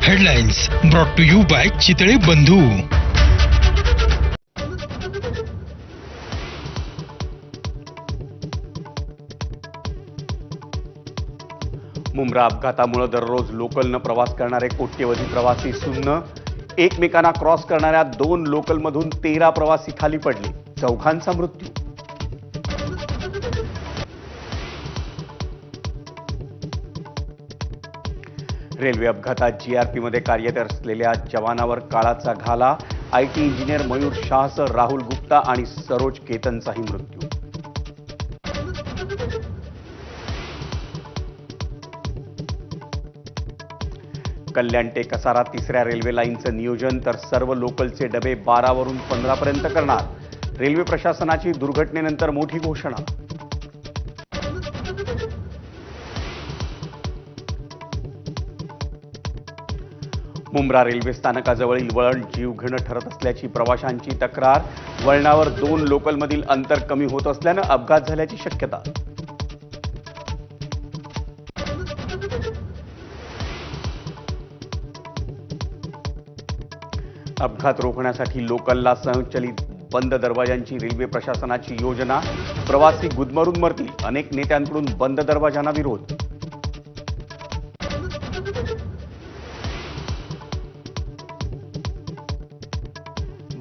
Headlines brought to you by Chitale Bandhu. Mumbra अपघातामुळे दररोज लोकलनं प्रवास करणारे कोट्यवधी प्रवासी सुन्न. एकमेकांना क्रॉस करणाऱ्या 2 लोकलमधून 13 प्रवासी खाली पडले, 4घांचा मृत्यू. रेल्वे अपघातात जीआरपी मध्ये कार्यरत असलेल्या जवानावर काळाचा घाला. आयटी इंजिनियर मयूर शाहसह राहुल गुप्ता आणि सरोज केतनचाही मृत्यू. कल्याण ते कसारा 3ऱ्या रेल्वे लाईनचं नियोजन, तर सर्व लोकलचे डबे 12 वरून 15 पर्यंत करणार. रेल्वे प्रशासनाची दुर्घटनेनंतर मोठी घोषणा. मुंब्रा रेल्वे स्थानकाजवळील वळण जीवघेणं ठरत असल्याची प्रवाशांची तक्रार. वळणावर 2 लोकलमधील अंतर कमी होत असल्यानं अपघात झाल्याची शक्यता. अपघात रोखण्यासाठी लोकलला स्वयंचलित बंद दरवाजांची रेल्वे प्रशासनाची योजना. प्रवासी गुदमरून मरतील, अनेक नेत्यांकडून बंद दरवाजांना विरोध.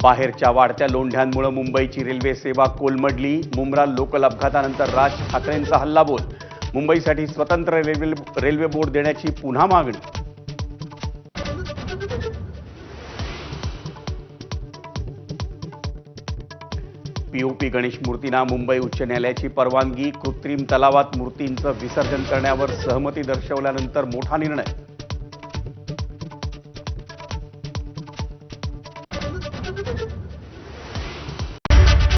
बाहेरच्या वाढत्या लोंढ्यांमुळे मुंबईची रेल्वे सेवा कोलमडली. मुंब्रा लोकल अपघातानंतर राज ठाकरेंचा हल्लाबोल. मुंबईसाठी स्वतंत्र रेल्वे बोर्ड देण्याची पुन्हा मागणी. पीओपी गणेश मूर्तींना मुंबई उच्च न्यायालयाची परवानगी. कृत्रिम तलावात मूर्तींचं विसर्जन करण्यावर सहमती दर्शवल्यानंतर मोठा निर्णय.